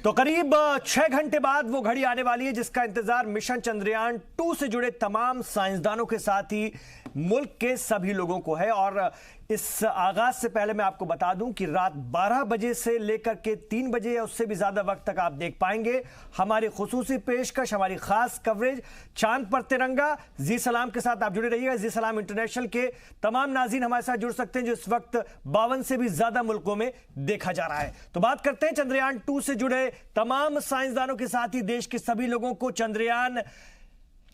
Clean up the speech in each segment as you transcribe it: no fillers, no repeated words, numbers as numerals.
तो करीब 6 घंटे बाद वो घड़ी आने वाली है जिसका इंतजार मिशन चंद्रयान 2 से जुड़े तमाम साइंसदानों के साथ ही मुल्क के सभी लोगों को है। और इस आगाज से पहले मैं आपको बता दूं कि रात 12 बजे से लेकर के 3 बजे या उससे भी ज्यादा वक्त तक आप देख पाएंगे हमारी खुसूसी पेशकश, हमारी खास कवरेज चांद पर तिरंगा। जी सलाम के साथ आप जुड़े रहिएगा। जी सलाम इंटरनेशनल के तमाम नाज़रीन हमारे साथ जुड़ सकते हैं जो इस वक्त 52 से भी ज्यादा मुल्कों में देखा जा रहा है। तो बात करते हैं चंद्रयान 2 से जुड़े तमाम साइंसदानों के साथ ही देश के सभी लोगों को चंद्रयान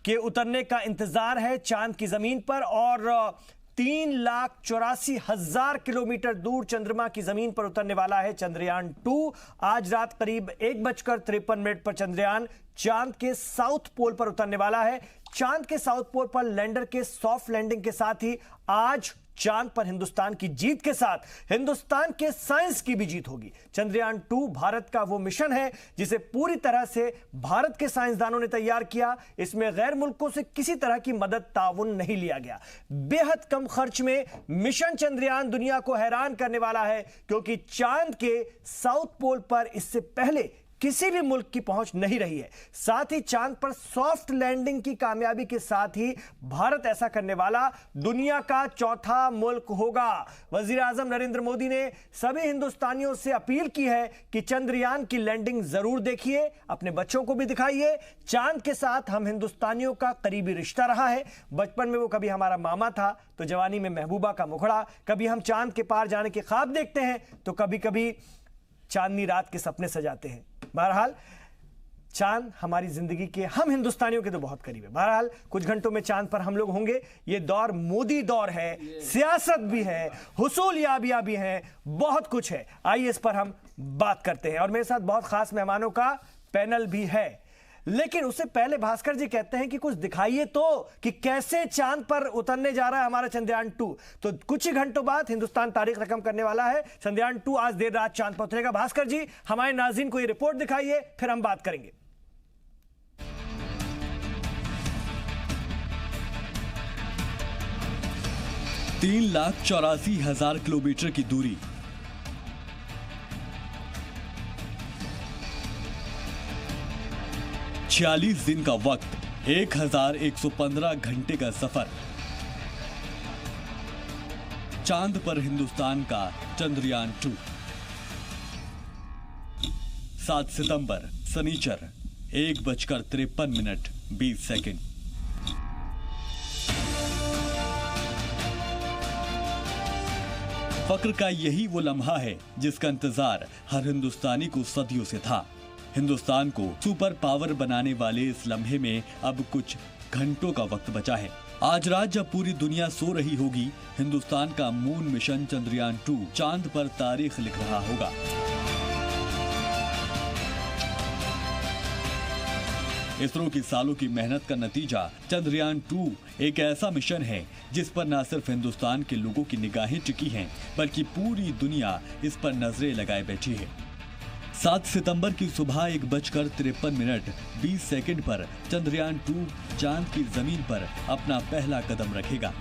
के उतरने का इंतजार है चांद की जमीन पर। और 3,84,000 किलोमीटर दूर चंद्रमा की जमीन पर उतरने वाला है चंद्रयान 2। आज रात करीब 1:53 पर चंद्रयान चांद के साउथ पोल पर उतरने वाला है। चांद के साउथ पोल पर लैंडर के सॉफ्ट लैंडिंग के साथ ही आज चांद पर हिंदुस्तान की जीत के साथ हिंदुस्तान के साइंस की भी जीत होगी। चंद्रयान 2 भारत का वो मिशन है जिसे पूरी तरह से भारत के साइंसदानों ने तैयार किया। इसमें गैर मुल्कों से किसी तरह की मदद ताउन नहीं लिया गया। बेहद कम खर्च में मिशन चंद्रयान दुनिया को हैरान करने वाला है क्योंकि चांद के साउथ पोल पर इससे पहले किसी भी मुल्क की पहुंच नहीं रही है। साथ ही चांद पर सॉफ्ट लैंडिंग की कामयाबी के साथ ही भारत ऐसा करने वाला दुनिया का चौथा मुल्क होगा। वजीर आजम नरेंद्र मोदी ने सभी हिंदुस्तानियों से अपील की है कि चंद्रयान की लैंडिंग जरूर देखिए, अपने बच्चों को भी दिखाइए। चांद के साथ हम हिंदुस्तानियों का करीबी रिश्ता रहा है। बचपन में वो कभी हमारा मामा था तो जवानी में महबूबा का मुखड़ा, कभी हम चांद के पार जाने के ख्वाब देखते हैं तो कभी कभी चांदनी रात के सपने सजाते हैं। बहरहाल चांद हमारी जिंदगी के, हम हिंदुस्तानियों के तो बहुत करीब है। बहरहाल कुछ घंटों में चांद पर हम लोग होंगे। ये दौर मोदी दौर है, सियासत भी है, हुसूलियाबियां भी हैं, बहुत कुछ है। आइए इस पर हम बात करते हैं। और मेरे साथ बहुत खास मेहमानों का पैनल भी है, लेकिन उससे पहले भास्कर जी कहते हैं कि कुछ दिखाइए तो कि कैसे चांद पर उतरने जा रहा है हमारा चंद्रयान 2। तो कुछ ही घंटों बाद हिंदुस्तान तारीख रकम करने वाला है। चंद्रयान 2 आज देर रात चांद पर उतरेगा। भास्कर जी हमारे नाज़रीन को ये रिपोर्ट दिखाइए, फिर हम बात करेंगे। $3,84,000 किलोमीटर की दूरी, 46 दिन का वक्त, 1,115 घंटे का सफर। चांद पर हिंदुस्तान का चंद्रयान 2। 7 सितंबर शनिचर, 1:53:20। फक्र का यही वो लम्हा है जिसका इंतजार हर हिंदुस्तानी को सदियों से था। हिंदुस्तान को सुपर पावर बनाने वाले इस लम्हे में अब कुछ घंटों का वक्त बचा है। आज रात जब पूरी दुनिया सो रही होगी, हिंदुस्तान का मून मिशन चंद्रयान 2 चांद पर तारीख लिख रहा होगा। इसरो की सालों की मेहनत का नतीजा चंद्रयान 2 एक ऐसा मिशन है जिस पर न सिर्फ हिंदुस्तान के लोगों की निगाहें टिकी हैं, बल्कि पूरी दुनिया इस पर नजरें लगाए बैठी है। 7 सितंबर की सुबह 1:53:20 पर चंद्रयान 2 चांद की जमीन पर अपना पहला कदम रखेगा।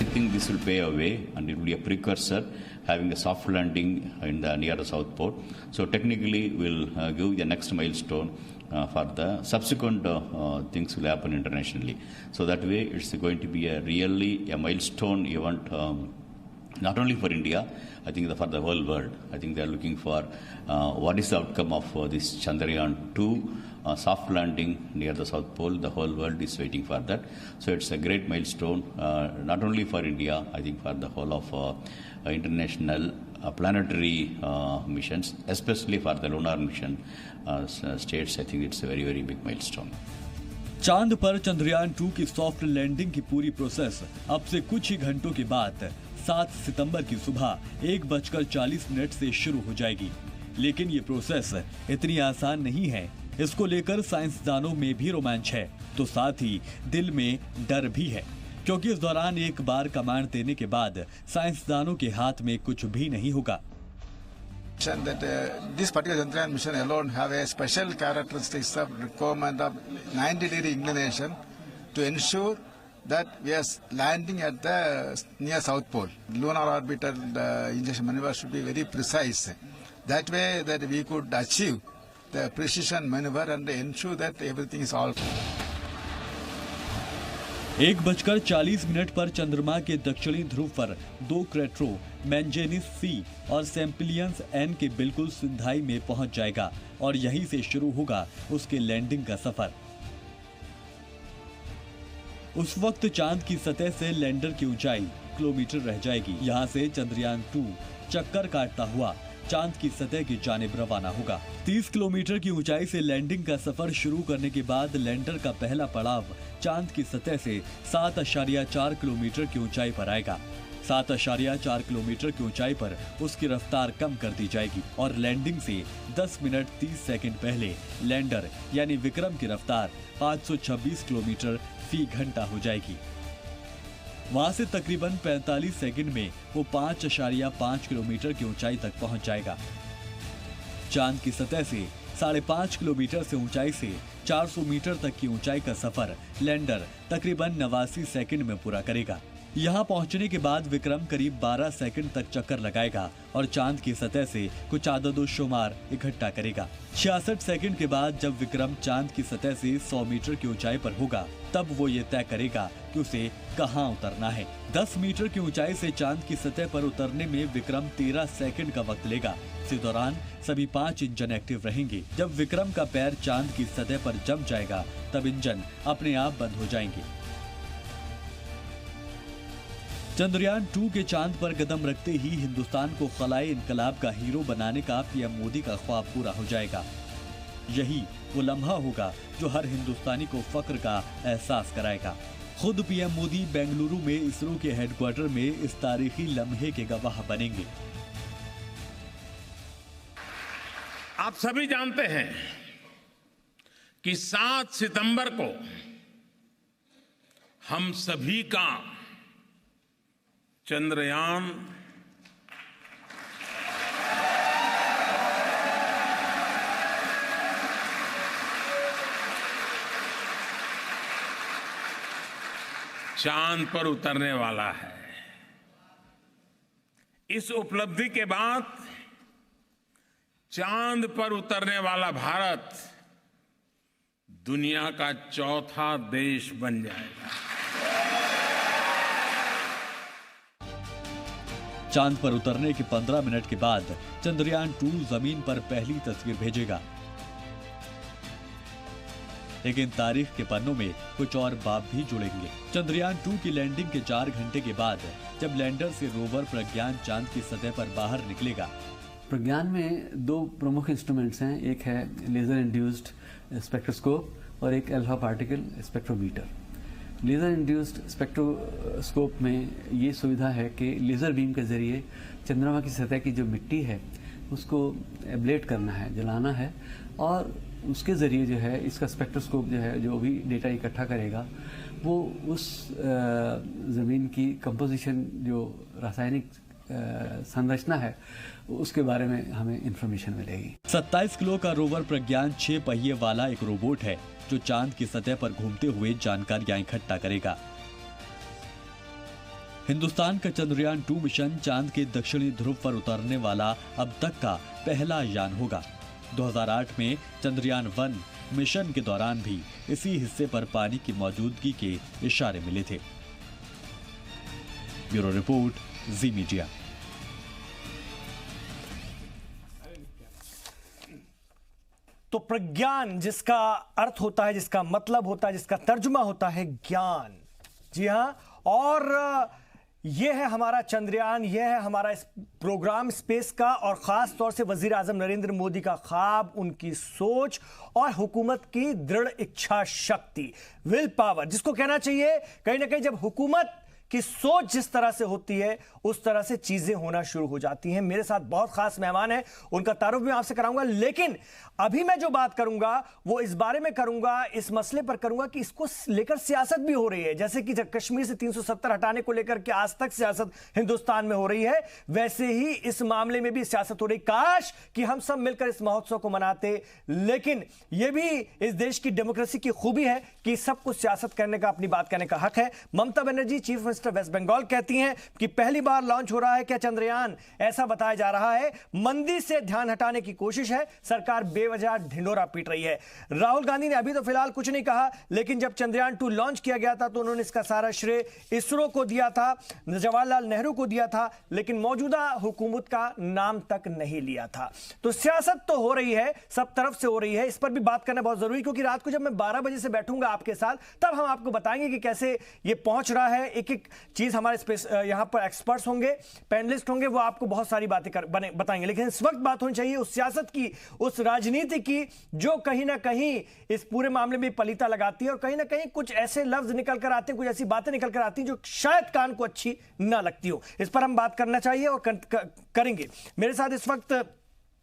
I think this will pave a way and it will be a precursor, having a soft landing in the near the South Pole. So technically will give the next milestone for the subsequent things will happen internationally. So that way it's going to be a milestone event. Not only for India, I think for the whole world. I think they are looking for what is the outcome of this Chandrayaan 2 soft landing near the South Pole. The whole world is waiting for that. So it's a great milestone, not only for India, I think for the whole of international planetary missions, especially for the lunar mission states. I think it's a very, very big milestone. चांद पर चंद्रयान 2 की soft landing की पूरी process अब से कुछ ही घंटों के बाद 7 सितंबर की सुबह 1:40 से शुरू हो जाएगी। लेकिन ये प्रोसेस इतनी आसान नहीं है। इसको लेकर साइंसदानों में भी रोमांच है, तो साथ ही दिल में डर भी है, क्योंकि इस दौरान एक बार कमांड देने के बाद साइंसदानों के हाथ में कुछ भी नहीं होगा। That this particular Chandrayaan mission alone have a special characteristics of requirement of 90-degree inclination to ensure that we are landing at the near South Pole. Lunar orbiter injection maneuver should be very precise. That way that we could achieve the precision maneuver and ensure that everything is all. 1:40 पर चंद्रमा के दक्षिणी ध्रुव पर 2 क्रेट्रो मैंजेनिस सी और सैम्पिलियंस N के बिल्कुल सिंधाई में पहुंच जाएगा और यहीं से शुरू होगा उसके लैंडिंग का सफर। उस वक्त चांद की सतह से लैंडर की ऊंचाई किलोमीटर रह जाएगी। यहां से चंद्रयान 2 चक्कर काटता हुआ चांद की सतह की जानिब रवाना होगा। 30 किलोमीटर की ऊंचाई से लैंडिंग का सफर शुरू करने के बाद लैंडर का पहला पड़ाव चांद की सतह से 7.4 किलोमीटर की ऊंचाई पर आएगा। 7.4 किलोमीटर की ऊंचाई पर उसकी रफ्तार कम कर दी जाएगी और लैंडिंग से 10 मिनट 30 सेकंड पहले लैंडर यानी विक्रम की रफ्तार 526 किलोमीटर फी घंटा हो जाएगी। वहां से तकरीबन 45 सेकंड में वो 5.5 किलोमीटर की ऊंचाई तक पहुंच जाएगा। चांद की सतह से 5.5 किलोमीटर से ऊंचाई से 400 मीटर तक की ऊंचाई का सफर लैंडर तकरीबन 89 सेकंड में पूरा करेगा। यहां पहुंचने के बाद विक्रम करीब 12 सेकंड तक चक्कर लगाएगा और चांद की सतह से कुछ आददोशुमार इकट्ठा करेगा। 66 सेकंड के बाद जब विक्रम चांद की सतह से 100 मीटर की ऊंचाई पर होगा तब वो ये तय करेगा कि उसे कहां उतरना है। 10 मीटर की ऊंचाई से चांद की सतह पर उतरने में विक्रम 13 सेकंड का वक्त लेगा। इसी दौरान सभी 5 इंजन एक्टिव रहेंगे। जब विक्रम का पैर चांद की सतह पर जम जाएगा तब इंजन अपने आप बंद हो जाएंगे। चंद्रयान 2 के चांद पर कदम रखते ही हिंदुस्तान को खलाए इनकलाब का हीरो बनाने का पीएम मोदी का ख्वाब पूरा हो जाएगा। यही वो लम्हा होगा जो हर हिंदुस्तानी को फख्र का एहसास कराएगा। खुद पीएम मोदी बेंगलुरु में इसरो के हेडक्वार्टर में इस तारीखी लम्हे के गवाह बनेंगे। आप सभी जानते हैं कि 7 सितंबर को हम सभी का चंद्रयान चांद पर उतरने वाला है। इस उपलब्धि के बाद चांद पर उतरने वाला भारत दुनिया का चौथा देश बन जाएगा। चांद पर उतरने के 15 मिनट के बाद चंद्रयान 2 जमीन पर पहली तस्वीर भेजेगा। लेकिन तारीख के पन्नों में कुछ और बाब भी जुड़ेंगे। चंद्रयान 2 की लैंडिंग के 4 घंटे के बाद जब लैंडर से रोवर प्रज्ञान चांद की सतह पर बाहर निकलेगा। प्रज्ञान में 2 प्रमुख इंस्ट्रूमेंट्स हैं, एक है लेजर इंड्यूस्ड स्पेक्ट्रोस्कोप और एक alpha particle spectrometer. Laser induced spectroscope में ये सुविधा है कि लेजर बीम के जरिए चंद्रमा की सतह की जो मिट्टी है उसको एब्लेट करना है, जलाना है और उसके जरिए जो है इसका स्पेक्ट्रोस्कोप जो है जो भी डेटा इकट्ठा करेगा वो उस ज़मीन की कंपोजिशन जो रासायनिक संरचना है उसके बारे में हमें इंफॉर्मेशन मिलेगी। 27 किलो का रोवर प्रज्ञान 6 पहिए वाला एक रोबोट है जो चांद की सतह पर घूमते हुए जानकारियां इकट्ठा करेगा। हिंदुस्तान का चंद्रयान 2 मिशन चांद के दक्षिणी ध्रुव पर उतरने वाला अब तक का पहला यान होगा। 2008 में चंद्रयान 1 मिशन के दौरान भी इसी हिस्से पर पानी की मौजूदगी के इशारे मिले थे। ब्यूरो रिपोर्ट, जी मीडिया। तो प्रज्ञान जिसका अर्थ होता है, जिसका मतलब होता है, जिसका तर्जुमा होता है ज्ञान, जी हां, और यह है हमारा चंद्रयान, यह है हमारा इस प्रोग्राम स्पेस का, और खास तौर से वजीर आजम नरेंद्र मोदी का ख्वाब, उनकी सोच और हुकूमत की दृढ़ इच्छा शक्ति, विल पावर, जिसको कहना चाहिए कहीं ना कहीं जब हुकूमत कि सोच जिस तरह से होती है उस तरह से चीजें होना शुरू हो जाती हैं। मेरे साथ बहुत खास मेहमान हैं, उनका तारुफ भी आपसे कराऊंगा, लेकिन अभी मैं जो बात करूंगा वो इस बारे में करूंगा, इस मसले पर करूंगा कि इसको लेकर सियासत भी हो रही है। जैसे कि जब कश्मीर से 370 हटाने को लेकर के आज तक सियासत हिंदुस्तान में हो रही है, वैसे ही इस मामले में भी सियासत हो रही। काश कि हम सब मिलकर इस महोत्सव को मनाते, लेकिन यह भी इस देश की डेमोक्रेसी की खूबी है कि सबको सियासत करने का, अपनी बात कहने का हक है। ममता बनर्जी चीफ मिनिस्टर वेस्ट बंगाल कहती हैं कि पहली बार लॉन्च हो रहा है क्या चंद्रयान, ऐसा बताया जा रहा है। मंदी से ध्यान हटाने की कोशिश है, सरकार बेवजह ढिंढोरा पीट रही है। राहुल गांधी ने अभी तो फिलहाल कुछ नहीं कहा, लेकिन जब चंद्रयान 2 लॉन्च किया गया था तो उन्होंने इसका सारा श्रेय इसरो को दिया था, जवाहरलाल नेहरू को दिया था, लेकिन मौजूदा हुकूमत का नाम तक नहीं लिया था। तो सियासत तो हो रही है, सब तरफ से हो रही है, इस पर भी बात करना बहुत जरूरी, क्योंकि रात को जब मैं 12 बजे से बैठूंगा आपके साथ, तब हम आपको बताएंगे कि कैसे ये पहुंच रहा है। एक एक चीज हमारे यहां पर एक्सपर्ट्स होंगे, पैनलिस्ट होंगे, वो आपको बहुत सारी बातें बताएंगे। लेकिन इस वक्त बात होनी चाहिए उस सियासत की, उस राजनीति की, जो कहीं ना कहीं इस पूरे मामले में पलीता लगाती है, और कहीं ना कहीं कुछ ऐसे लफ्ज निकल कर आते हैं, कुछ ऐसी बातें निकल कर आती हैं जो शायद कान को अच्छी ना लगती हो। इस पर हम बात करना चाहिए और करेंगे। मेरे साथ इस वक्त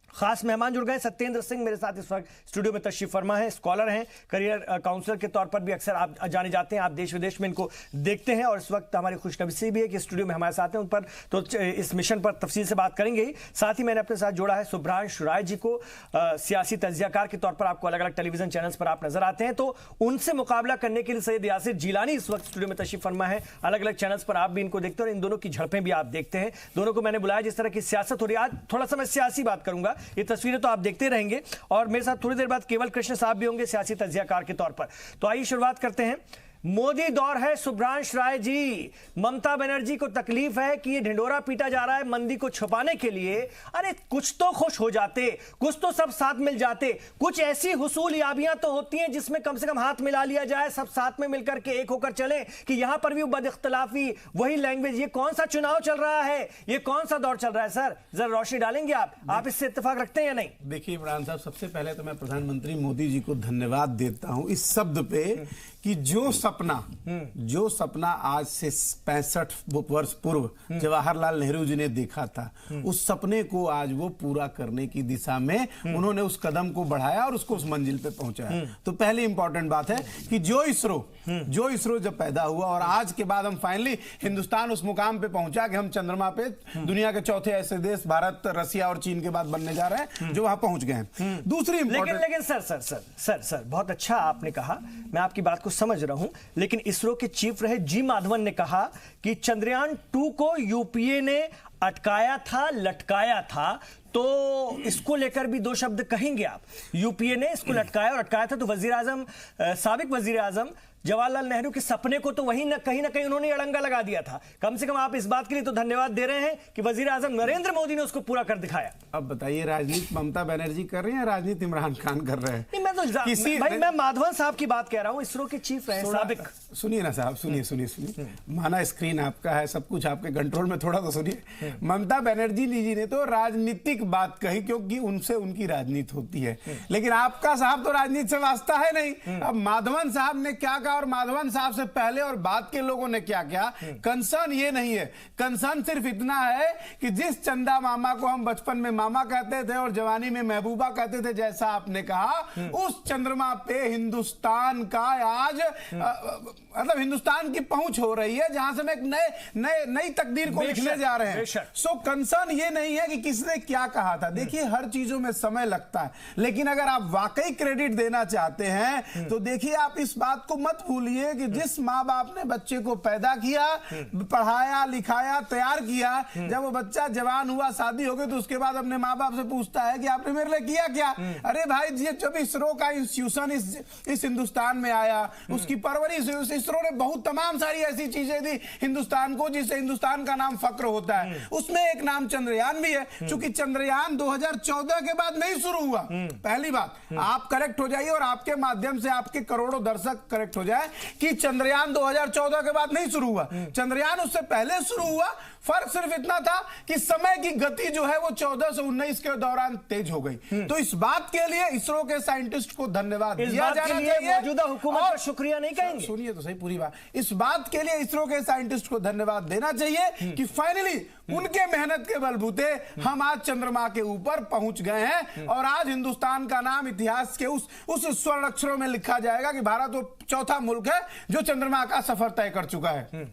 खास मेहमान जुड़ गए। सत्येंद्र सिंह मेरे साथ इस वक्त स्टूडियो में तशरीफ फरमा है, स्कॉलर हैं, करियर काउंसलर के तौर पर भी अक्सर आप जाने जाते हैं, आप देश विदेश में इनको देखते हैं, और इस वक्त हमारी खुशनसीबी भी है कि स्टूडियो में हमारे साथ हैं। उन पर तो इस मिशन पर तफसील से बात करेंगे ही। साथ ही मैंने अपने साथ जोड़ा है सुभ्रांश राय जी को, सियासी तज्जियाकार के तौर पर आपको अलग अलग टेलीविजन चैनल्स पर आप नजर आते हैं, तो उनसे मुकाबला करने के लिए सैयद यासिर जिलानी इस वक्त स्टूडियो में तशरीफ फरमा है। अलग अलग चैनल्स पर आप भी इनको देखते हैं और इन दोनों की झड़पें भी आप देखते हैं। दोनों को मैंने बुलाया, जिस तरह की सियासत हो रही है, आज थोड़ा सा मैं सियासी बात करूंगा, ये तस्वीरें तो आप देखते रहेंगे, और मेरे साथ थोड़ी देर बाद केवल कृष्ण साहब भी होंगे सियासी तज्जियाकार के तौर पर। तो आइए शुरुआत करते हैं। मोदी दौर है सुभ्रांश राय जी, ममता बनर्जी को तकलीफ है कि ये ढिंडोरा पीटा जा रहा है मंदी को छुपाने के लिए। अरे कुछ तो खुश हो जाते, कुछ तो सब साथ मिल जाते, कुछ ऐसी हुसूल याबियां तो होती हैं जिसमें कम से कम हाथ मिला लिया जाए, सब साथ में मिलकर के एक होकर चले, कि यहां पर भी बदइख्तिलाफी, वही लैंग्वेज। ये कौन सा चुनाव चल रहा है, ये कौन सा दौर चल रहा है? सर जरा रोशनी डालेंगे आप इससे इत्तेफाक रखते हैं या नहीं? देखिए इमरान साहब, सबसे पहले तो मैं प्रधानमंत्री मोदी जी को धन्यवाद देता हूं इस शब्द पे कि जो सपना आज से 65 वर्ष पूर्व जवाहरलाल नेहरू जी ने देखा था, उस सपने को आज वो पूरा करने की दिशा में उन्होंने उस कदम को बढ़ाया और उसको उस मंजिल पे पहुंचाया। तो पहली इंपॉर्टेंट बात है कि जो इसरो जब पैदा हुआ और आज के बाद हम फाइनली हिंदुस्तान उस मुकाम पे पहुंचा कि हम चंद्रमा पे दुनिया के चौथे ऐसे देश भारत, रसिया और चीन के बाद बनने जा रहे हैं जो वहां पहुंच गए हैं। दूसरी इंपॉर्टेंट, लेकिन सर बहुत अच्छा आपने कहा, मैं आपकी बात को समझ रहा हूं, लेकिन इसरो के चीफ रहे जी माधवन ने कहा कि चंद्रयान 2 को यूपीए ने अटकाया था, लटकाया था, तो इसको लेकर भी 2 शब्द कहेंगे आप? यूपीए ने इसको लटकाया और अटकाया था, तो वजीर आजम, साबिक वजीर आजम जवाहरलाल नेहरू के सपने को तो वही कहीं ना कहीं उन्होंने अड़ंगा लगा दिया था। कम से कम आप इस बात के लिए तो धन्यवाद दे रहे हैं कि वजीर आजम नरेंद्र मोदी ने उसको पूरा कर दिखाया। अब बताइए, राजनीति ममता बनर्जी कर रही है, राजनीति इमरान खान कर रहे हैं? नहीं, मैं तो मैं माधवन साहब की बात कह रहा हूं, इसरो के चीफ रहे साबिक। सुनिए ना साहब, सुनिए, माना स्क्रीन आपका है, सब कुछ आपके कंट्रोल में, थोड़ा तो सुनिए। ममता बनर्जी जी ने तो राजनीतिक बात कही, क्योंकि उनसे उनकी राजनीति होती है, लेकिन आपका साहब तो राजनीति से वास्ता है नहीं। अब माधवन साहब ने क्या और माधवन साहब से पहले और बाद के लोगों ने क्या किया, कंसर्न ये नहीं है। कंसर्न सिर्फ इतना है कि जिस चंदा मामा को हम बचपन में मामा कहते थे और जवानी में महबूबा कहते थे, जैसा आपने कहा, उस चंद्रमा पे हिंदुस्तान का आज मतलब हिंदुस्तान की पहुंच हो रही है, जहां से हम एक नई तकदीर को लिखने जा रहे हैं। सो कंसर्न ये नहीं है कि किसने क्या कहा था। देखिए, हर चीजों में समय लगता है, लेकिन अगर आप वाकई क्रेडिट देना चाहते हैं तो देखिए, आप इस बात को मत भूलिए कि जिस माँ बाप ने बच्चे को पैदा किया, पढ़ाया लिखाया, तैयार किया, जब वो बच्चा जवान हुआ, शादी हो गई, तो उसके बाद अपने माँ बाप से पूछता है कि आपने मेरे लिए किया क्या? अरे भाई, जब इसरो का इंस्टीट्यूशन इस हिंदुस्तान में आया, उसकी परवरिश, इसरो ने बहुत तमाम सारी ऐसी चीजें दी हिंदुस्तान को जिससे हिंदुस्तान का नाम फक्र होता है। उसमें एक नाम चंद्रयान भी है, क्योंकि चंद्रयान 2014 के बाद नहीं शुरू हुआ। पहली बात, आप करेक्ट हो जाइए और आपके माध्यम से आपके करोड़ों दर्शक करेक्ट हो जाए कि चंद्रयान 2014 के बाद नहीं शुरू हुआ, चंद्रयान उससे पहले शुरू हुआ। फर्क सिर्फ इतना था कि समय की गति जो है वो 14 से 19 के दौरान तेज हो गई। तो इस बात के लिए इसरो के साइंटिस्ट को धन्यवाद दिया जाना चाहिए। मौजूदा हुकूमत का शुक्रिया नहीं कहेंगे? सुनिए तो सही, सही पूरी बात। इस बात के लिए इसरो के साइंटिस्ट को धन्यवाद देना चाहिए कि फाइनली उनके मेहनत के बलबूते हम आज चंद्रमा के ऊपर पहुंच गए हैं और आज हिंदुस्तान का नाम इतिहास के उस स्वर्ण अक्षरों में लिखा जाएगा कि भारत वो चौथा मुल्क है जो चंद्रमा का सफर तय कर चुका है।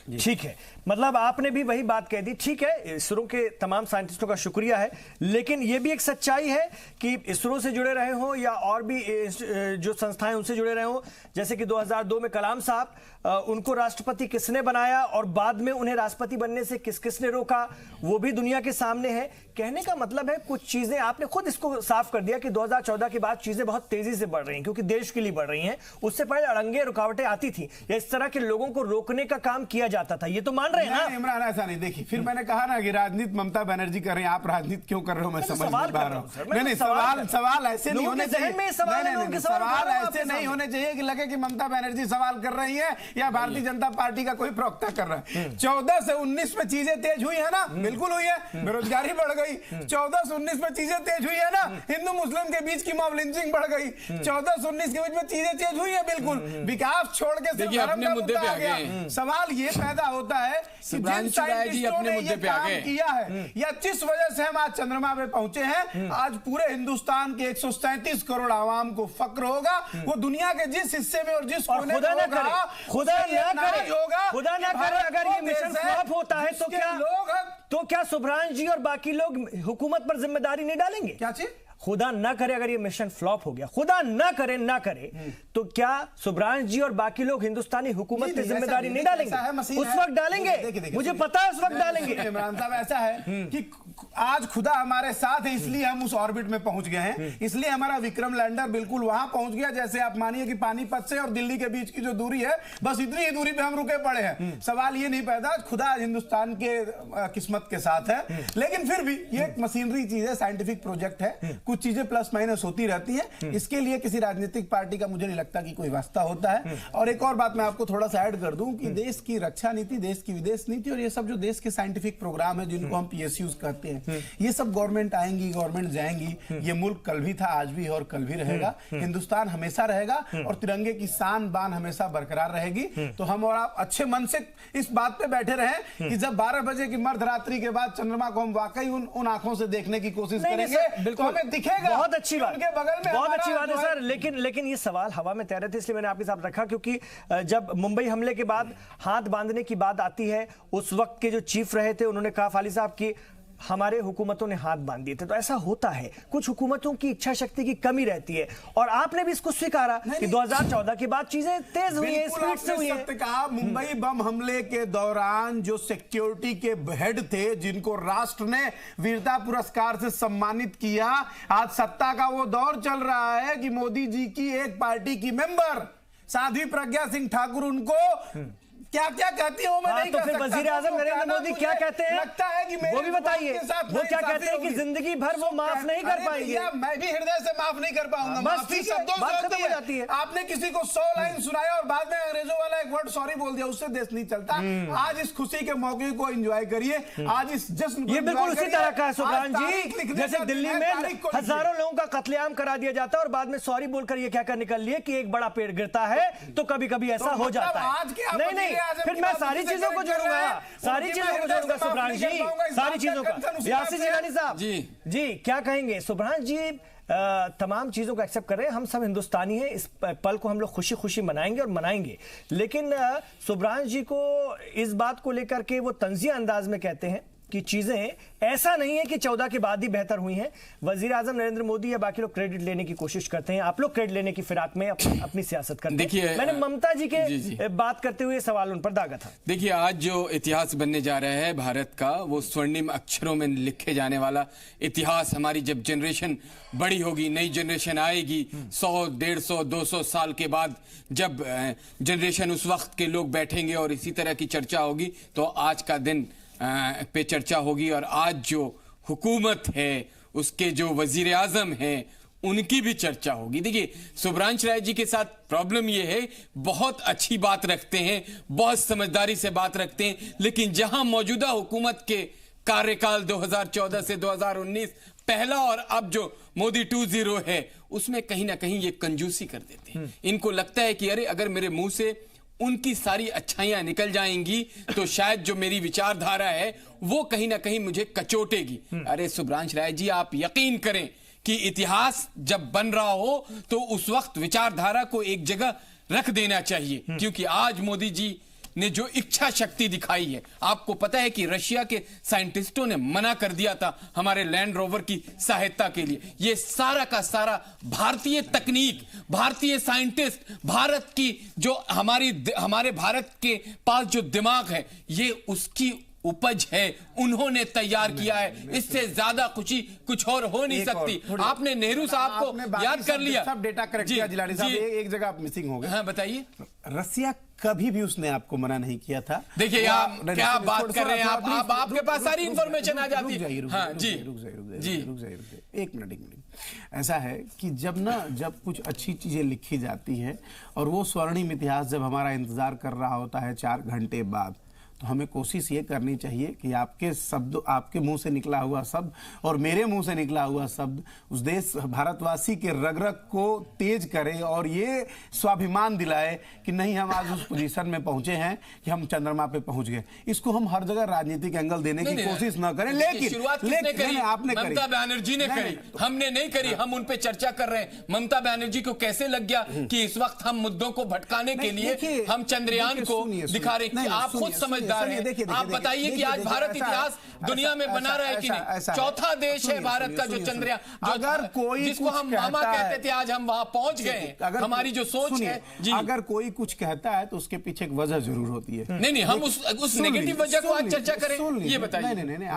ठीक है, मतलब आपने भी वही बात कह दी। ठीक है, इसरो के तमाम साइंटिस्टों का शुक्रिया है, लेकिन यह भी एक सच्चाई है कि इसरो से जुड़े रहे हो या और भी जो संस्थाएं उनसे जुड़े रहे हो, जैसे कि 2002 में कलाम साहब, उनको राष्ट्रपति किसने बनाया और बाद में उन्हें राष्ट्रपति बनने से किसने रोका, वो भी दुनिया के सामने है। कहने का मतलब है कुछ चीजें, आपने खुद इसको साफ कर दिया कि 2014 के बाद चीजें बहुत तेजी से बढ़ रही हैं क्योंकि देश के लिए बढ़ रही हैं। उससे पहले अड़ंगे रुकावटें आती थी या इस तरह के लोगों को रोकने का काम किया जाता था, ये तो मान रहे हैं ना इमरान? ऐसा नहीं, देखिए फिर मैंने कहा ना कि राजनीति ममता बनर्जी कर रही हैं, आप राजनीति क्यों कर रहे हो मैं समझ नहीं पा रहा हूं। नहीं, सवाल ऐसे नहीं होने चाहिए, सवाल ऐसे नहीं होने चाहिए कि लगे कि ममता बनर्जी सवाल कर रही है या भारतीय जनता पार्टी का कोई प्रवक्ता कर रहा है। 14 से 19 में चीजें तेज हुई है ना, बिल्कुल हुई है, बेरोजगारी बढ़ गई। 14 से 19 में चीजें तेज हुई है ना, हिंदू मुस्लिम के बीच की मॉब लिंचिंग बढ़ गई। 14 से 19 के बीच में चीजें तेज हुई है, बिल्कुल। विकास छोड़ के अपने मुद्दे पे आ गए। सवाल ये पैदा होता है कि जिन साइंटिस्टों ने ये काम किया है या जिस वजह से हम आज चंद्रमा पे पहुंचे हैं, आज पूरे हिंदुस्तान के 137 करोड़ आवाम को फक्र होगा। वो दुनिया के जिस हिस्से में और जिस कोने में होगा, खुदा ना करे अगर ये मिशन फ्लॉप होता है तो क्या सुभ्रांश जी और बाकी लोग हुकूमत पर जिम्मेदारी नहीं डालेंगे? क्या चीज? खुदा ना करे अगर ये मिशन फ्लॉप हो गया, खुदा ना करे तो क्या सुभ्रांश जी और बाकी लोग हिंदुस्तानी हुकूमत पे जिम्मेदारी नहीं डालेंगे? उस वक्त डालेंगे, मुझे पता है उस वक्त डालेंगे। इमरान साहब, ऐसा है कि आज खुदा हमारे साथ है, इसलिए हम उस ऑर्बिट में पहुंच गए हैं, इसलिए हमारा विक्रम लैंडर बिल्कुल वहां पहुंच गया। जैसे आप मानिए कि पानीपत से और दिल्ली के बीच की जो दूरी है, बस इतनी ही दूरी पे हम रुके पड़े हैं। सवाल ये नहीं पैदा, खुदा हिंदुस्तान के किस्मत के साथ है, लेकिन फिर भी ये एक मशीनरी चीज है, साइंटिफिक प्रोजेक्ट है, कुछ चीजें प्लस माइनस होती रहती है। इसके लिए किसी राजनीतिक पार्टी का मुझे नहीं लगता कि कोई वास्ता होता है। और एक और बात मैं आपको थोड़ा सा ऐड कर दूं कि देश की रक्षा नीति, देश की विदेश नीति और ये सब जो देश के साइंटिफिक प्रोग्राम है जिनको हम PSUs कहते हैं, ये सब गवर्नमेंट आएंगी, गवर्नमेंट जाएंगी। ये मुल्क कल भी था, आज भी और कल भी रहेगा। हिंदुस्तान हमेशा रहेगा और तिरंगे की शान बान हमेशा बरकरार रहेगी। तो हम और आप अच्छे मन से इस बात पे बैठे रहे कि जब 12 बजे की मध्यरात्रि के बाद चंद्रमा को हम वाकई उन आंखों से देखने की कोशिश करेंगे तो हमें दिखेगा। बहुत अच्छी बात, उनके बगल में बहुत अच्छी बात है सर, लेकिन ये सवाल हवा में तैर रहे थे, इसलिए मैंने आपके साथ रखा क्योंकि जब मुंबई हमले के बाद हाथ बांधने की बात आती है, उस वक्त के जो चीफ रहे थे उन्होंने कहा फाली साहब की हमारे हुकूमतों ने हाथ बांध दिए थे। तो ऐसा होता है, कुछ हुकूमतों की इच्छा शक्ति की कमी रहती है और आपने भी इसको स्वीकारा कि 2014 के बाद चीजें तेज हुई हैं, स्पीड से हुई हैं। कहा मुंबई बम हमले के दौरान जो सिक्योरिटी के हेड थे, जिनको राष्ट्र ने वीरता पुरस्कार से सम्मानित किया, आज सत्ता का वो दौर चल रहा है कि मोदी जी की एक पार्टी की मेंबर साध्वी प्रज्ञा सिंह ठाकुर उनको क्या क्या कहती है वो मैं नहीं तो फिर वजीर आजम नरेंद्र मोदी क्या कहते हैं, लगता है कि वो भी बताइए, वो क्या कहते हैं कि जिंदगी भर वो माफ नहीं कर पाएंगे। मैं भी हृदय से माफ नहीं कर पाऊंगा, बस ठीक है, बात खत्म हो जाती है। आपने किसी को 100 लाइन सुनाया और बाद में अंग्रेजों वाला एक वर्ड सॉरी बोल दिया, उससे देश नहीं चलता। आज इस खुशी के मौके को एंजॉय करिए, आज इस जश्न को ये बिल्कुल उसी तरह का है सुभ्रांश जी, जैसे दिल्ली में हजारों लोगों का कत्लेआम करा दिया जाता है और बाद में सॉरी बोलकर ये कहकर निकल लिए कि एक बड़ा पेड़ गिरता है, तो कभी कभी ऐसा हो जाता है। नहीं, फिर मैं सारी चीजों को जोड़ूंगा, सारी चीजों को जोड़ूंगा सुभ्रांश जी, सारी चीजों का। यासिर जिलानी साहब जी क्या कहेंगे? सुभ्रांश जी तमाम चीजों को एक्सेप्ट कर रहे हैं, हम सब हिंदुस्तानी हैं, इस पल को हम लोग खुशी खुशी मनाएंगे और मनाएंगे, लेकिन सुभ्रांश जी को इस बात को लेकर के वो तंजिया अंदाज में कहते हैं कि चीजें ऐसा नहीं है कि 14 के बाद ही बेहतर हुई हैं। वजीर आजम नरेंद्र मोदी या बाकी लोग क्रेडिट लेने की कोशिश करते हैं, आप लोग क्रेडिट लेने की फिराक में अपनी सियासत करते हैं। देखिए, मैंने ममता जी के बात करते हुए सवाल उन पर दागा था। देखिए, आज जो इतिहास बनने जा रहा है भारत का, वो स्वर्णिम अक्षरों में लिखे जाने वाला इतिहास, हमारी जब जनरेशन बड़ी होगी, नई जनरेशन आएगी, 100, 150, 200 साल के बाद जब जनरेशन उस वक्त के लोग बैठेंगे और इसी तरह की चर्चा होगी, तो आज का दिन पे चर्चा होगी। और आज जो हुकूमत है, उसके जो वजीर आजम हैं, उनकी भी चर्चा होगी। देखिए, सुभ्रांश राय जी के साथ प्रॉब्लम यह है, बहुत अच्छी बात रखते हैं, बहुत समझदारी से बात रखते हैं, लेकिन जहां मौजूदा हुकूमत के कार्यकाल 2014 से 2019 पहला और अब जो मोदी 2.0 है, उसमें कहीं ना कहीं ये कंजूसी कर देते हैं। इनको लगता है कि अरे अगर मेरे मुंह से उनकी सारी अच्छाइयां निकल जाएंगी तो शायद जो मेरी विचारधारा है वो कहीं ना कहीं मुझे कचोटेगी। अरे सुब्रांश राय जी, आप यकीन करें कि इतिहास जब बन रहा हो तो उस वक्त विचारधारा को एक जगह रख देना चाहिए, क्योंकि आज मोदी जी ने जो इच्छा शक्ति दिखाई है, आपको पता है कि रशिया के साइंटिस्टों ने मना कर दिया था हमारे लैंड रोवर की सहायता के लिए। ये सारा का सारा भारतीय तकनीक, भारतीय साइंटिस्ट, भारत की जो हमारे भारत के पास जो दिमाग है, ये उसकी उपज है, उन्होंने तैयार किया है। इससे ज्यादा खुशी कुछ और हो नहीं सकती। आपने नेहरू साहब को याद कर लिया, सब डेटा करेक्ट किया जिलानी साहब, एक जगह आप मिसिंग हो गए। हाँ बताइए। रसिया कभी भी उसने आपको मना नहीं किया था। देखिए आप क्या बात कर रहे हैं, आप आपके पास सारी इंफॉर्मेशन आ जाती है। हाँ जी, रुक जाइए एक मिनट। ऐसा है कि जब कुछ अच्छी चीजें लिखी जाती है और वो स्वर्णिम इतिहास जब हमारा इंतजार कर रहा होता है 4 घंटे बाद, तो हमें कोशिश ये करनी चाहिए कि आपके शब्द, आपके मुंह से निकला हुआ शब्द और मेरे मुंह से निकला हुआ शब्द उस देश भारतवासी के रग रग को तेज करे और ये स्वाभिमान दिलाए कि नहीं, हम आज उस पोजीशन में पहुंचे हैं कि हम चंद्रमा पे पहुंच गए। इसको हम हर जगह राजनीतिक एंगल देने की कोशिश न करें। लेकिन आपने करी, ममता बनर्जी ने करी, हमने नहीं करी। हम उन पे चर्चा कर रहे हैं। ममता बनर्जी को कैसे लग गया कि इस वक्त हम मुद्दों को भटकाने के लिए हम चंद्रयान को दिखा रहे हैं। आप खुद समझ आप बताइए कि आज भारत इतिहास दुनिया में बना रहा है कि नहीं? चौथा देश है भारत का जो चंद्रयान, अगर कोई जिसको हम मामा कहते थे, आज हम वहां पहुंच गए। हमारी जो सोच है जी, अगर कोई कुछ कहता है तो उसके पीछे एक वजह जरूर होती है। नहीं, हम उस नेगेटिव वजह को आज चर्चा करें, ये बताइए। नहीं,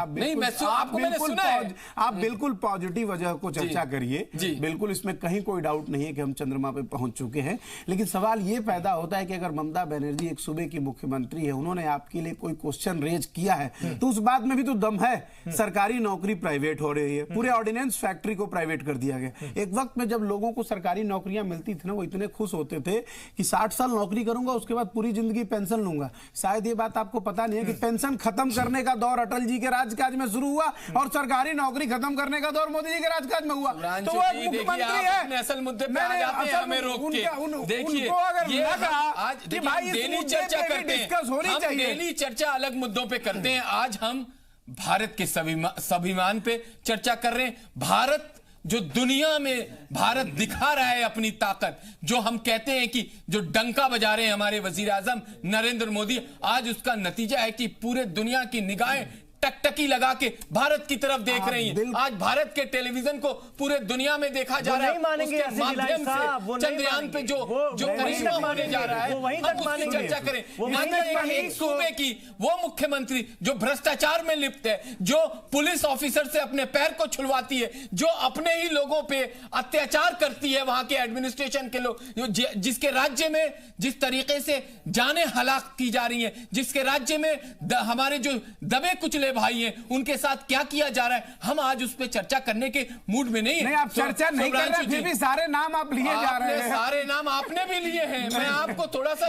आप बिल्कुल पॉजिटिव वजह को चर्चा करिए। बिल्कुल, इसमें कहीं कोई डाउट नहीं है कि हम चंद्रमा पे पहुंच चुके हैं। लेकिन सवाल ये पैदा होता है कि अगर ममता बनर्जी एक सूबे की मुख्यमंत्री है, उन्होंने आपके लिए कोई क्वेश्चन रेज किया है तो उस बात में भी तो दम है। सरकारी नौकरी प्राइवेट हो रही है, पूरे ऑर्डिनेंस फैक्ट्री को प्राइवेट कर दिया गया। एक वक्त में जब लोगों को सरकारी नौकरियां मिलती थी ना, वो इतने खुश होते थे कि 60 साल नौकरी करूंगा, उसके बाद पूरी जिंदगी पेंशन लूंगा। शायद ये बात आपको पता नहीं है कि पेंशन खत्म करने का दौर अटल जी के राजकाज में शुरू हुआ और सरकारी नौकरी खत्म करने का दौर मोदी जी के राजकाज में हुआ। तो वो मुख्यमंत्री है। असल मुद्दे पे आ जाते हैं, हमें रोक के देखिए, ये आज डेली चर्चा करते हैं, हम डेली चर्चा अलग मुद्दों पे करते हैं। आज हम भारत के स्वाभिमान पे चर्चा कर रहे हैं। भारत जो दुनिया में भारत दिखा रहा है अपनी ताकत, जो हम कहते हैं कि जो डंका बजा रहे हैं हमारे वजीर आजम नरेंद्र मोदी, आज उसका नतीजा है कि पूरे दुनिया की निगाहें टकटकी लगा के भारत की तरफ देख रही हैं। आज भारत के टेलीविजन को पूरे दुनिया में देखा जा रहा है। उसके माध्यम से चंद्रयान पे जो करिश्मा होने जा रहा है, हम उसकी चर्चा करें। एक सूबे की वो मुख्यमंत्री जो भ्रष्टाचार में लिप्त है, जो पुलिस ऑफिसर से अपने पैर को छुड़वाती है, जो अपने ही लोगों पे अत्याचार करती है, वहां के एडमिनिस्ट्रेशन के लोग, जिसके राज्य में जिस तरीके से जाने हलाक की जा रही है, जिसके राज्य में हमारे जो दबे कुचले भाई हैं, उनके साथ क्या किया जा रहा है, हम आज उस पर चर्चा करने के मूड में नहीं है। आप चर्चा नहीं कर रहे, फिर भी सारे नाम आप लिए जा रहे हैं। सारे नाम आपने भी लिए हैं। मैं आपको थोड़ा सा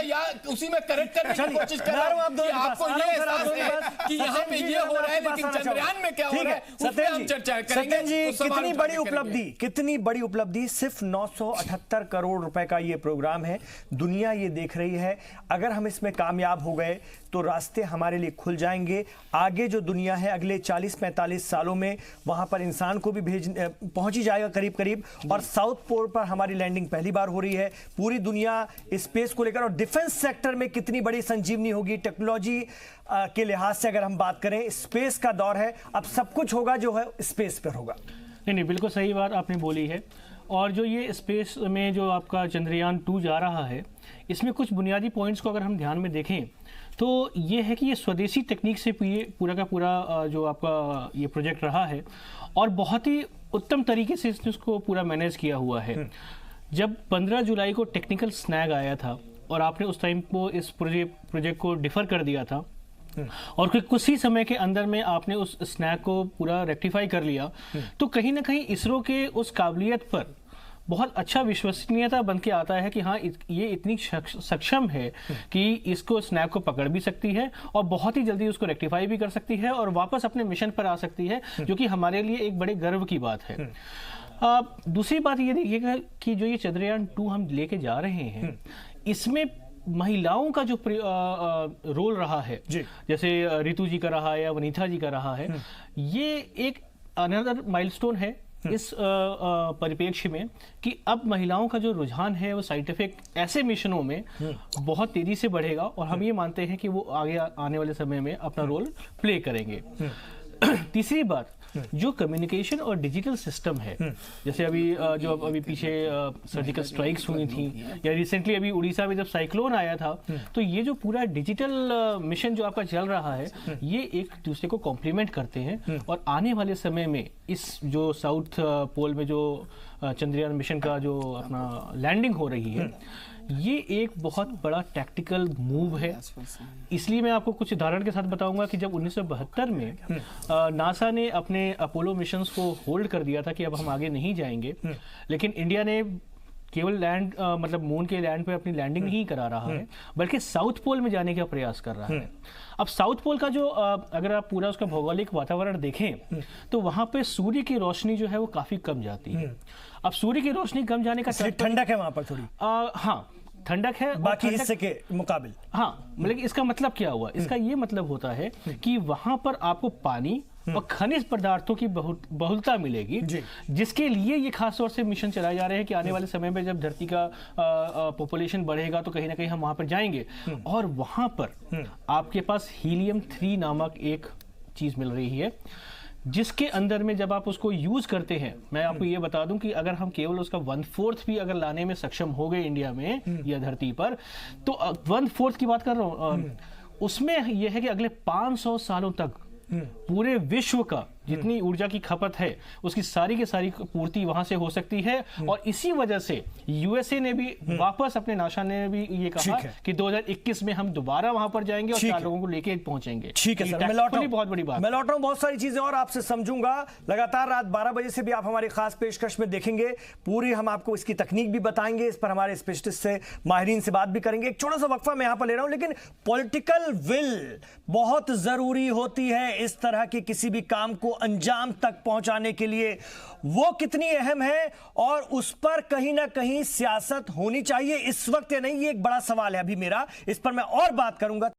उसी में करेक्ट करने की कोशिश कर रहा हूं कि आपको ये एहसास है कि यहाँ पे ये हो रहा है, लेकिन चंद्रयान में क्या हो रहा है उस पर हम चर्चा करेंगे। कितनी बड़ी उपलब्धि, सिर्फ 978 करोड़ रुपए का ये प्रोग्राम है। दुनिया ये देख रही है। अगर हम इसमें कामयाब हो गए तो रास्ते हमारे लिए खुल जाएंगे। आगे जो दुनिया है अगले 40-45 सालों में वहां पर इंसान को भी पहुंच ही जाएगा करीब करीब। और साउथ पोल पर हमारी लैंडिंग पहली बार हो रही है। पूरी दुनिया स्पेस को लेकर, और डिफेंस सेक्टर में कितनी बड़ी संजीवनी होगी टेक्नोलॉजी के लिहाज से। अगर हम बात करें, स्पेस का दौर है, अब सब कुछ होगा जो है स्पेस पर होगा। नहीं, बिल्कुल सही बात आपने बोली है। और जो ये स्पेस में जो आपका चंद्रयान 2 जा रहा है, इसमें कुछ बुनियादी पॉइंट्स को अगर हम ध्यान में देखें तो ये है कि ये स्वदेशी टेक्निक से पूरा का पूरा जो आपका ये प्रोजेक्ट रहा है और बहुत ही उत्तम तरीके से इसको पूरा मैनेज किया हुआ है। जब 15 जुलाई को टेक्निकल स्नैग आया था और आपने उस टाइम को इस प्रोजेक्ट को डिफर कर दिया था और कुछ ही समय के अंदर में आपने उस स्नैग को पूरा रेक्टिफाई कर लिया, तो कहीं ना कहीं इसरो के उस काबिलियत पर बहुत अच्छा विश्वसनीयता बन के आता है कि हाँ ये इतनी सक्षम है कि इसको स्नैप को पकड़ भी सकती है और बहुत ही जल्दी उसको रेक्टिफाई भी कर सकती है और वापस अपने मिशन पर आ सकती है, जो कि हमारे लिए एक बड़े गर्व की बात है। दूसरी बात ये देखिएगा कि जो ये चंद्रयान 2 हम लेके जा रहे हैं, इसमें महिलाओं का जो रोल रहा है, जैसे रितु जी का रहा है या वनीता जी का रहा है, ये एक अनदर माइलस्टोन है इस परिप्रेक्ष्य में कि अब महिलाओं का जो रुझान है वो साइंटिफिक ऐसे मिशनों में बहुत तेजी से बढ़ेगा और हम ये मानते हैं कि वो आगे आने वाले समय में अपना रोल प्ले करेंगे। तीसरी बात, जो कम्युनिकेशन और डिजिटल सिस्टम है, जैसे अभी पीछे सर्जिकल स्ट्राइक्स हुई थी या रिसेंटली अभी उड़ीसा में जब साइक्लोन आया था, तो ये जो पूरा डिजिटल मिशन जो आपका चल रहा है, ये एक दूसरे को कॉम्प्लीमेंट करते हैं और आने वाले समय में इस जो साउथ पोल में जो चंद्रयान मिशन का जो अपना लैंडिंग हो रही है, ये एक बहुत बड़ा टैक्टिकल मूव है। इसलिए मैं आपको कुछ उदाहरण के साथ बताऊंगा कि जब 1972 में नासा ने अपने अपोलो मिशंस को होल्ड कर दिया था कि अब हम आगे नहीं जाएंगे, लेकिन इंडिया ने केवल लैंड मतलब मून के लैंड पे अपनी लैंडिंग नहीं करा रहा है, बल्कि साउथ पोल में जाने का प्रयास कर रहा है। अब साउथ पोल का जो अगर आप पूरा उसका भौगोलिक वातावरण देखें तो वहां पे सूर्य की रोशनी जो है वो काफी कम जाती है। अब सूर्य की रोशनी कम जाने का ठंडक है वहां पर थोड़ी, हाँ ठंडक है बाकी हिस्से के मुकाबले। हाँ, मतलब इसका मतलब क्या हुआ? इसका ये मतलब होता है कि वहां पर आपको पानी और खनिज पदार्थों की बहुलता मिलेगी, जिसके लिए ये खास तौर से मिशन चलाए जा रहे हैं कि आने वाले समय में जब धरती का पॉपुलेशन बढ़ेगा तो कहीं ना कहीं हम वहां पर जाएंगे और वहां पर आपके पास हीलियम 3 नामक एक चीज मिल रही है, जिसके अंदर में जब आप उसको यूज करते हैं, मैं आपको ये बता दूं कि अगर हम केवल उसका 1/4 भी अगर लाने में सक्षम हो गए इंडिया में या धरती पर, तो 1/4 की बात कर रहा हूं, उसमें यह है कि अगले 500 सालों तक पूरे विश्व का जितनी ऊर्जा की खपत है उसकी सारी की सारी पूर्ति वहां से हो सकती है। और इसी वजह से यूएसए ने भी वापस, अपने नासा ने भी ये कहा कि 2021 में हम दोबारा वहां पर जाएंगे और 4 लोगों को लेके पहुंचेंगे। ठीक है सर, मैं लौट रहा हूं, बहुत बड़ी बात, मैं लौट रहा हूं, बहुत सारी चीजें और आपसे समझूंगा। लगातार रात 12 बजे से भी आप हमारी खास पेशकश में देखेंगे, पूरी हम आपको इसकी तकनीक भी बताएंगे, इस पर हमारे स्पेशलिस्ट से, माहिरीन से बात भी करेंगे। एक छोटा सा वक्फा मैं यहां पर ले रहा हूं, लेकिन पॉलिटिकल विल बहुत जरूरी होती है इस तरह के किसी भी काम को अंजाम तक पहुंचाने के लिए। वो कितनी अहम है और उस पर कहीं ना कहीं सियासत होनी चाहिए इस वक्त या नहीं, ये एक बड़ा सवाल है अभी मेरा, इस पर मैं और बात करूंगा।